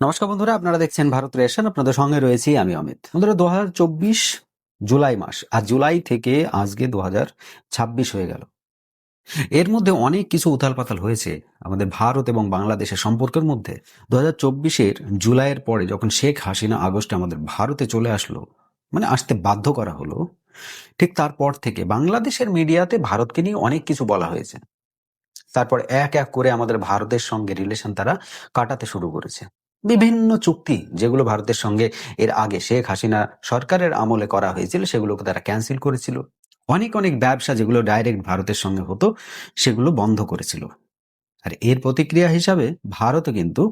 নমস্কার বন্ধুরা, আপনারা দেখছেন ভারত রেশন। আপনাদের সঙ্গে রয়েছি আমি অমিত। বন্ধুরা, 2024 জুলাই মাস, আর জুলাই থেকে আজকে 2026 হয়ে গেল। এর মধ্যে অনেক কিছু উথাল পাতাল হয়েছে আমাদের ভারত এবং বাংলাদেশের সম্পর্কের মধ্যে। 2024-এর জুলাইয়ের পরে যখন শেখ হাসিনা আগস্টে আমাদের ভারতে চলে আসলো, মানে আসতে বাধ্য করা হলো, ঠিক তারপর থেকে বাংলাদেশের মিডিয়াতে ভারতকে নিয়ে অনেক কিছু বলা হয়েছে। তারপর এক এক করে আমাদের ভারতের সঙ্গে রিলেশন তারা কাটাতে শুরু করেছে। বিভিন্ন চুক্তি যেগুলো ভারতের সঙ্গে এর আগে শেখ হাসিনা সরকারের আমলে করা হয়েছিল সেগুলোকে তারা ক্যান্সেল করেছিল। অনেক অনেক ব্যবসা যেগুলো ডাইরেক্ট ভারতের সঙ্গে হতো সেগুলো বন্ধ করেছিল। আর এর প্রতিক্রিয়া হিসাবে ভারতও কিন্তু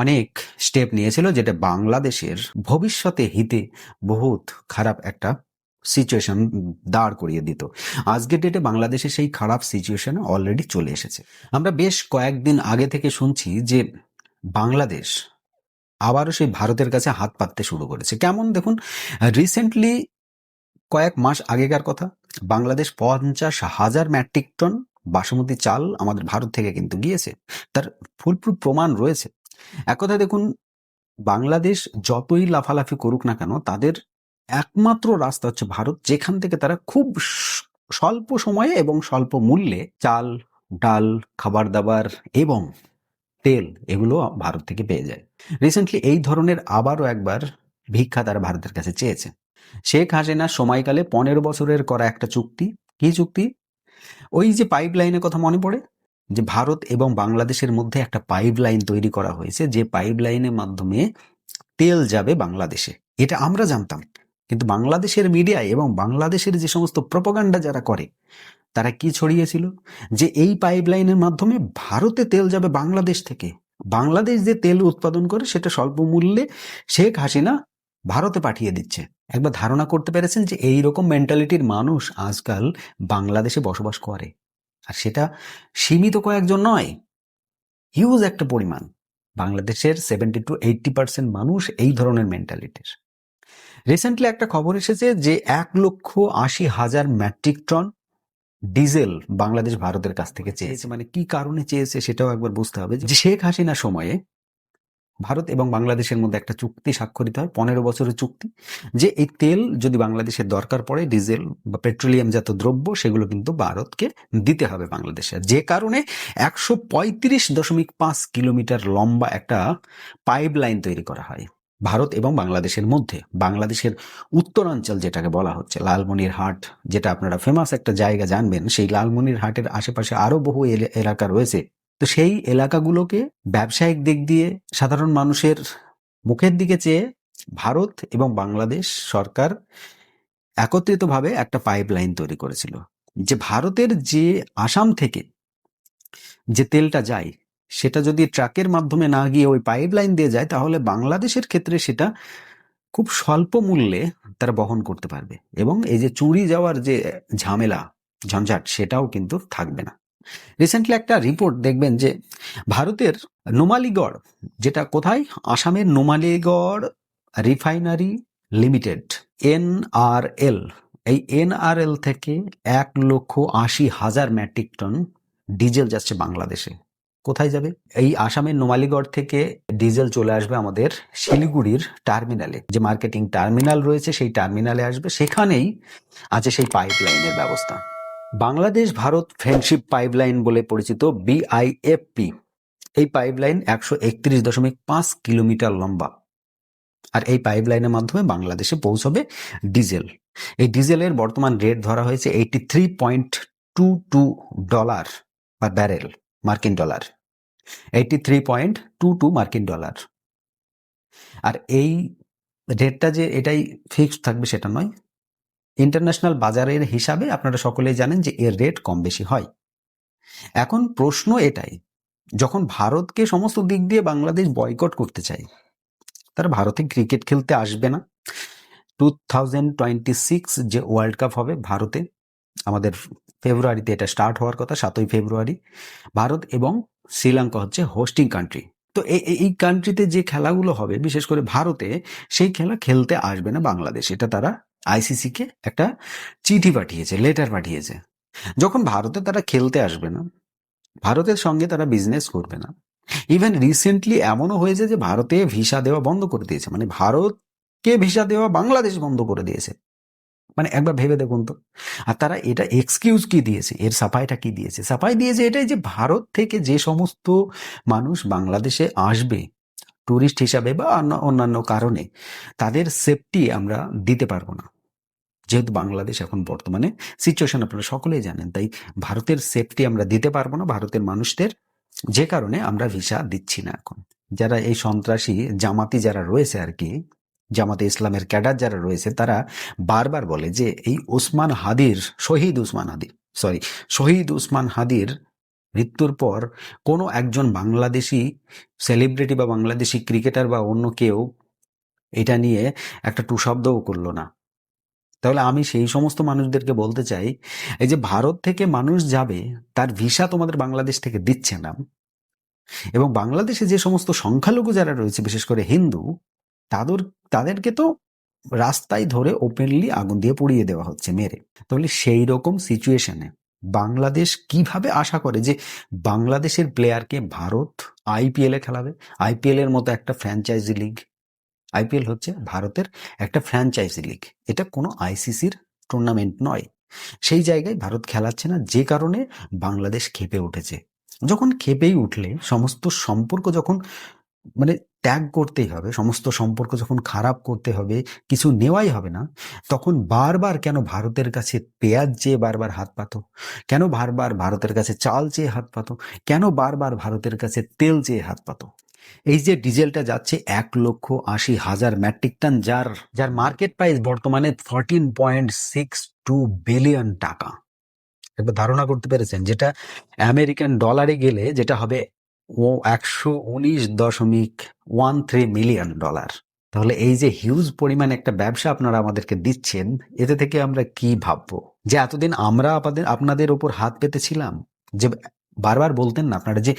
অনেক স্টেপ নিয়েছিল, যেটা বাংলাদেশের ভবিষ্যতে হিতে বহুত খারাপ একটা সিচুয়েশন দাঁড় করিয়ে দিত। আজকের ডেটে বাংলাদেশে সেই খারাপ সিচুয়েশনে অলরেডি চলে এসেছে। আমরা বেশ কয়েকদিন আগে থেকে শুনছি যে বাংলাদেশ আবারও সেই ভারতের কাছে হাত পাততে শুরু করেছে। কেমন দেখুন, রিসেন্টলি কয়েক মাস আগেকার কথা, বাংলাদেশ 50,000 মেট্রিক টন বাসমতি চাল আমাদের ভারত থেকে কিন্তু গিয়েছে। তার ফুলপ্রুফ প্রমাণ রয়েছে। এক কথায় দেখুন, বাংলাদেশ যতই লাফালাফি করুক না কেন, তাদের একমাত্র রাস্তা হচ্ছে ভারত, যেখান থেকে তারা খুব স্বল্প সময়ে এবং স্বল্প মূল্যে চাল, ডাল, খাবার দাবার এবং তেল এগুলো ভারত থেকে পেয়ে যায়। রিসেন্টলি এই ধরনের আবারও একবার ভিক্ষা তারা ভারতের কাছে চেয়েছে। শেখ হাসিনার সময়কালে 15 বছরের করা একটা চুক্তি। কি চুক্তি? ওই যে পাইপ লাইনের কথা মনে পড়ে, যে ভারত এবং বাংলাদেশের মধ্যে একটা পাইপ লাইন তৈরি করা হয়েছে, যে পাইপ লাইনের মাধ্যমে তেল যাবে বাংলাদেশে। এটা আমরা জানতাম, কিন্তু বাংলাদেশের মিডিয়ায় এবং বাংলাদেশের যে সমস্ত প্রপাগান্ডা যারা করে তারা কি ছড়িয়েছিল, যে এই পাইপ লাইনের মাধ্যমে ভারতে তেল যাবে বাংলাদেশ থেকে। বাংলাদেশ যে তেল উৎপাদন করে সেটা স্বল্প মূল্যে শেখ হাসিনা ভারতে পাঠিয়ে দিচ্ছে। একবার ধারণা করতে পেরেছেন যে এই রকম মেন্টালিটির মানুষ আজকাল বাংলাদেশে বসবাস করে, আর সেটা সীমিত কয়েকজন নয়, হিউজ একটা পরিমাণ। বাংলাদেশের 70-80% মানুষ এই ধরনের মেন্টালিটির। রিসেন্টলি একটা খবর এসেছে যে 1,80,000 মেট্রিক টন ডিজেল বাংলাদেশ ভারতের কাছ থেকে চেয়েছে। মানে কি কারণে চেয়েছে সেটাও একবার বুঝতে হবে। যে শেখ হাসিনার সময়ে ভারত এবং বাংলাদেশের মধ্যে একটা চুক্তি স্বাক্ষরিত হয়, 15 বছরের চুক্তি, যে এই তেল যদি বাংলাদেশের দরকার পড়ে, ডিজেল বা পেট্রোলিয়াম জাত দ্রব্য, সেগুলো কিন্তু ভারতকে দিতে হবে বাংলাদেশে। যে কারণে 135.5 কিলোমিটার লম্বা একটা পাইপ লাইন তৈরি করা হয় ভারত এবং বাংলাদেশের মধ্যে। বাংলাদেশের উত্তরাঞ্চল যেটাকে বলা হচ্ছে লালমনিরহাট, যেটা আপনারা ফেমাস একটা জায়গা জানবেন, সেই লালমনিরহাটের আশেপাশে আরো বহু এলাকা রয়েছে। তো সেই এলাকাগুলোকে ব্যবসায়িক দিক দিয়ে সাধারণ মানুষের মুখের দিকে চেয়ে ভারত এবং বাংলাদেশ সরকার একত্রিতভাবে একটা পাইপ লাইন তৈরি করেছিল, যে ভারতের যে আসাম থেকে যে তেলটা যায় সেটা যদি ট্রাকের মাধ্যমে না গিয়ে ওই পাইপ লাইন দিয়ে যায়, তাহলে বাংলাদেশের ক্ষেত্রে সেটা খুব স্বল্প মূল্যে তারা বহন করতে পারবে, এবং এই যে চুরি যাওয়ার যে ঝামেলা ঝঞ্ঝাট সেটাও কিন্তু থাকবে না। রিসেন্টলি একটা রিপোর্ট দেখবেন যে ভারতের নুমালীগড়, যেটা কোথায়, আসামের নুমালীগড় রিফাইনারি লিমিটেড, NRL, এই NRL থেকে 1,80,000 মেট্রিক টন ডিজেল যাচ্ছে বাংলাদেশে। কোথায় যাবে? এই আসামের নোমালীগড় থেকে ডিজেল চলে আসবে আমাদের শিলিগুড়ির টার্মিনালে, যে মার্কেটিং টার্মিনাল রয়েছে সেই টার্মিনালে আসবে। সেখানেই আছে সেই পাইপ লাইনের ব্যবস্থা। বাংলাদেশ ভারত ফ্রেন্ডশিপ পাইপলাইন বলে পরিচিত BIFP, এই পাইপলাইন 131.5 কিলোমিটার লম্বা, আর এই পাইপলাইনের মাধ্যমে বাংলাদেশে পৌঁছবে ডিজেল। এই ডিজেলের বর্তমান রেট ধরা হয়েছে $83.22 পার ব্যারেল, মার্কিন ডলার, $83.22 আর এই রেটটা যে এটাই ফিক্সড থাকবে সেটা নয়, ইন্টারন্যাশনাল বাজারের হিসাবে আপনারা সকলেই জানেন যে এর রেট কম বেশি হয়। এখন প্রশ্ন এটাই, যখন ভারতকে সমস্ত দিক দিয়ে বাংলাদেশ বয়কট করতে চায়, তারা ভারতে ক্রিকেট খেলতে আসবে না। 2026 যে ওয়ার্ল্ড কাপ হবে ভারতে, আমাদের ফেব্রুয়ারিতে এটা স্টার্ট হওয়ার কথা, 7ই ফেব্রুয়ারি। ভারত এবং শ্রীলঙ্কা হচ্ছে হোস্টিং কান্ট্রি। তো এই কান্ট্রিতে যে খেলাগুলো হবে, বিশেষ করে ভারতে, সেই খেলা খেলতে আসবে না বাংলাদেশ। এটা তারা ICC কে একটা চিঠি পাঠিয়েছে, লেটার পাঠিয়েছে। যখন ভারতে তারা খেলতে আসবে না, ভারতের সঙ্গে তারা বিজনেস করবে না, ইভেন রিসেন্টলি এমনও হয়েছে যে ভারতে ভিসা দেওয়া বন্ধ করে দিয়েছে, মানে ভারতকে ভিসা দেওয়া বাংলাদেশ বন্ধ করে দিয়েছে। মানে একবার ভেবে দেখুন তো। আর তারা এটা এক্সকিউজ কি দিয়েছে, এর সাফাইটা কি দিয়েছে? সাফাই দিয়েছে এটাই যে ভারত থেকে যে সমস্ত মানুষ বাংলাদেশে আসবে ট্যুরিস্ট হিসাবে বা অন্যান্য কারণে, তাদের সেফটি আমরা দিতে পারবো না, যেহেতু বাংলাদেশ এখন বর্তমানে সিচুয়েশন আপনারা সকলেই জানেন। তাই ভারতের সেফটি আমরা দিতে পারবো না ভারতের মানুষদের, যে কারণে আমরা ভিসা দিচ্ছি না এখন। যারা এই সন্ত্রাসী জামাতি যারা রয়েছে আর কি, জামাতে ইসলামের ক্যাডার যারা রয়েছে, তারা বারবার বলে যে এই শহীদ উসমান হাদির মৃত্যুর পর কোনো একজন বাংলাদেশি সেলিব্রিটি বা বাংলাদেশি ক্রিকেটার বা অন্য কেউ এটা নিয়ে একটা টু শব্দও করলো না। তাহলে আমি সেই সমস্ত মানুষদেরকে বলতে চাই, এই যে ভারত থেকে মানুষ যাবে, তার ভিসা তোমাদের বাংলাদেশ থেকে দিচ্ছে না, এবং বাংলাদেশে যে সমস্ত সংখ্যালঘু যারা রয়েছে বিশেষ করে হিন্দু, তাদের তাদেরকে তো রাস্তায় ধরে ওপেনলি আগুন দিয়ে পুড়িয়ে দেওয়া হচ্ছে মেরে। তাহলে সেই রকম সিচুয়েশনে বাংলাদেশ কিভাবে আশা করে যে বাংলাদেশের প্লেয়ারকে ভারত আইপিএল এ খেলাবে? আইপিএল এর মতো একটা ফ্র্যাঞ্চাইজি লিগ, আইপিএল হচ্ছে ভারতের একটা ফ্র্যাঞ্চাইজি লিগ, এটা কোনো আইসিসির টুর্নামেন্ট নয়। সেই জায়গায় ভারত খেলাচ্ছে না, যে কারণে বাংলাদেশ ক্ষেপে উঠেছে। যখন ক্ষেপেই উঠলে সমস্ত সম্পর্ক যখন মানে ত্যাগ করতেই হবে, সমস্ত সম্পর্ক যখন খারাপ করতে হবে, কিছু নেওয়াই হবে না, তখন বারবার কেন ভারতের কাছে পেঁয়াজ চেয়ে বারবার হাত পাতো? কেন বারবার ভারতের কাছে চাল চেয়ে হাত পাতো? কেন বারবার ভারতের কাছে তেল চেয়ে হাত পাতো? এই যে ডিজেলটা যাচ্ছে 1,80,000 মেট্রিক টন, যার যার মার্কেট প্রাইস বর্তমানে 13.62 বিলিয়ন টাকা। একবার ধারণা করতে পেরেছেন? যেটা আমেরিকান ডলারে গেলে যেটা হবে 119.13 মিলিয়ন ডলার। তাহলে এই যে হিউজ পরিমাণ একটা ব্যবসা আপনারা আমাদেরকে দিচ্ছেন, এতে থেকে আমরা কি ভাববো? যে এতদিন আমরা আপনাদের ওপর হাত পেতেছিলাম, যে বারবার বলতেন না আপনারা যে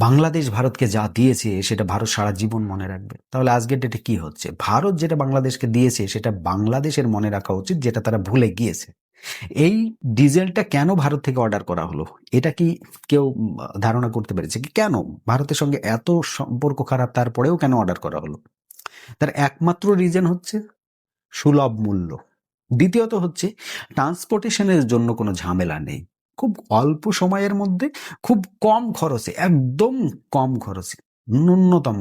বাংলাদেশ ভারতকে যা দিয়েছে সেটা ভারত সারা জীবন মনে রাখবে। তাহলে আজকের ডেটে কি হচ্ছে? ভারত যেটা বাংলাদেশকে দিয়েছে সেটা বাংলাদেশের মনে রাখা উচিত, যেটা তারা ভুলে গিয়েছে। এই ডিজেলটা কেন ভারত থেকে অর্ডার করা হলো, এটা কি কেউ ধারণা করতে পেরেছে কি? কেন ভারতের সঙ্গে এত সম্পর্ক খারাপ, তারপরেও কেন অর্ডার করা হলো? তার একমাত্র রিজন হচ্ছে সুলভ মূল্য। দ্বিতীয়ত হচ্ছে ট্রান্সপোর্টেশনের জন্য কোনো ঝামেলা নেই, খুব অল্প সময়ের মধ্যে খুব কম খরচে, একদম কম খরচে, ন্যূনতম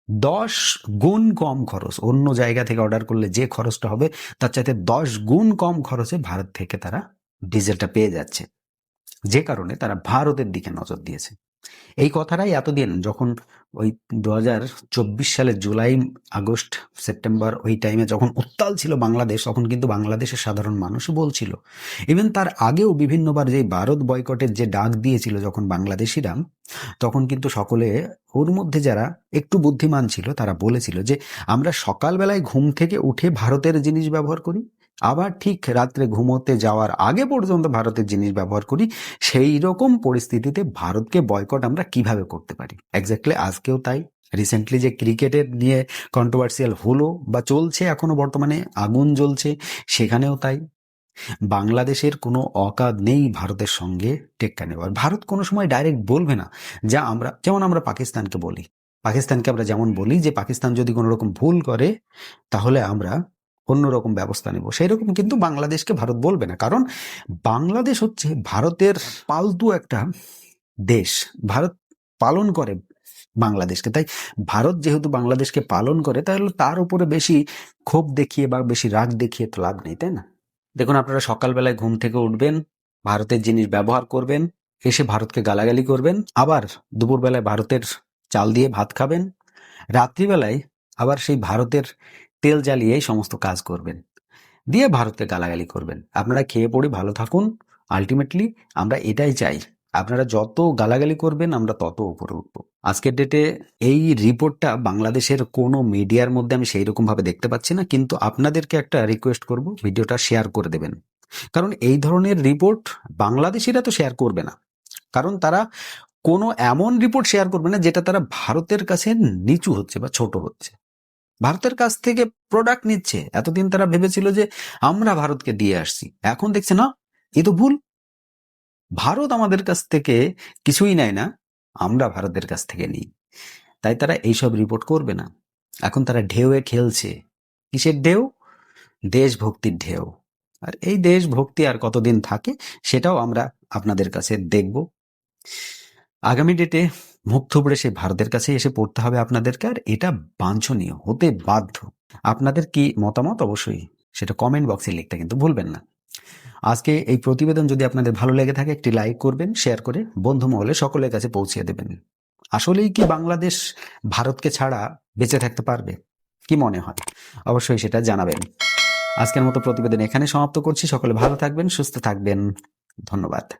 10 গুণ কম খরচ। অন্য জায়গা থেকে অর্ডার করলে যে খরচটা হবে তার চাইতে 10 গুণ কম খরচে ভারত থেকে তারা ডিজেলটা পেয়ে যাচ্ছে, যে কারণে তারা ভারতের দিকে নজর দিয়েছে। এই কথাটাই এতদিন যখন ওই 2024 সালের জুলাই, আগস্ট, সেপ্টেম্বর, ওই টাইমে যখন উত্তাল ছিল বাংলাদেশ, তখন কিন্তু বাংলাদেশের সাধারণ মানুষও বলছিল, ইভেন তার আগেও বিভিন্নবার যে ভারত বয়কটের যে ডাক দিয়েছিল যখন বাংলাদেশিরা, তখন কিন্তু সকলে, ওর মধ্যে যারা একটু বুদ্ধিমান ছিল, তারা বলেছিল যে আমরা সকালবেলায় ঘুম থেকে উঠে ভারতের জিনিস ব্যবহার করি, আবার ঠিক রাত্রে ঘুমোতে যাওয়ার আগে পর্যন্ত ভারতের জিনিস ব্যবহার করি। সেই রকম পরিস্থিতিতে ভারতকে বয়কট আমরা কিভাবে করতে পারি? এক্স্যাক্টলি আজকেও তাই। রিসেন্টলি যে ক্রিকেটের নিয়ে কন্ট্রোভার্সিয়াল হলো বা চলছে, এখনো বর্তমানে আগুন জ্বলছে, সেখানেও তাই। বাংলাদেশের কোনো অকাদ নেই ভারতের সঙ্গে টেক্কা নেওয়ার। ভারত কোনো সময় ডাইরেক্ট বলবে না, যা আমরা যেমন আমরা পাকিস্তানকে বলি, আমরা যেমন বলি যে পাকিস্তান যদি কোনো রকম ভুল করে তাহলে আমরা অন্যরকম ব্যবস্থা নেব, সেই রকম কিন্তু বাংলাদেশকে ভারত বলবে না। কারণ বাংলাদেশ হচ্ছে ভারতের পালতু একটা দেশ, ভারত পালন করে বাংলাদেশকে। তাই ভারত যেহেতু বাংলাদেশকে পালন করে, তাহলে তার উপরে বেশি ক্ষোভ দেখিয়ে বা বেশি রাগ দেখিয়ে তো লাভ নেই, তাই না? দেখুন, আপনারা সকালবেলায় ঘুম থেকে উঠবেন, ভারতের জিনিস ব্যবহার করবেন, এসে ভারতকে গালাগালি করবেন, আবার দুপুরবেলায় ভারতের চাল দিয়ে ভাত খাবেন, রাত্রিবেলায় আবার সেই ভারতের তেল জ্বালিয়ে সমস্ত কাজ করবেন, দিয়ে ভারতকে গালাগালি করবেন। আপনারা খেয়ে পড়ে ভালো থাকুন। আলটিমেটলি আমরা এটাই চাই, আপনারা যত গালাগালি করবেন আমরা তত উপরে উঠব। আজকের ডেটে এই রিপোর্টটা বাংলাদেশের কোনো মিডিয়ার মধ্যে আমি সেই রকম ভাবে দেখতে পাচ্ছি না, কিন্তু আপনাদেরকে একটা রিকোয়েস্ট করব, ভিডিওটা শেয়ার করে দেবেন। কারণ এই ধরনের রিপোর্ট বাংলাদেশিরা তো শেয়ার করবে না, কারণ তারা কোনো এমন রিপোর্ট শেয়ার করবে না যেটা তারা ভারতের কাছে নিচু হচ্ছে বা ছোট হচ্ছে, ভারতের কাছ থেকে প্রোডাক্ট নিচ্ছে। এতদিন তারা ভেবেছিল যে আমরা ভারতকে দিয়ে আসছি, এখন দেখছে না, এ তো ভুল। ভারত আমাদের কাছ থেকে কিছুই নেয় না, আমরা ভারতের কাছ থেকে নিই। তাই তারা এইসব রিপোর্ট করবে না। এখন তারা ঢেউয়ে খেলছে। কিসের ঢেউ? দেশভক্তির ঢেউ। আর এই দেশভক্তি আর কতদিন থাকে সেটাও আমরা আপনাদের কাছে দেখব। আগামী ডেটে মুখ থুবড়ে সেই ভারতের কাছে এসে পড়তে হবে আপনাদেরকে, আর এটা বাঞ্ছনীয়, হতে বাধ্য। আপনাদের কি মতামত অবশ্যই সেটা কমেন্ট বক্সে লিখতে কিন্তু ভুলবেন না। আজকে এই প্রতিবেদন যদি আপনাদের ভালো লেগে থাকে একটি লাইক করবেন, শেয়ার করে বন্ধু মহলে সকলের কাছে পৌঁছে দেবেন। আসলেই কি বাংলাদেশ ভারতকে ছাড়া বেঁচে থাকতে পারবে? কি মনে হয় অবশ্যই সেটা জানাবেন। আজকের মতো প্রতিবেদন এখানে সমাপ্ত করছি। সকলে ভালো থাকবেন, সুস্থ থাকবেন। ধন্যবাদ।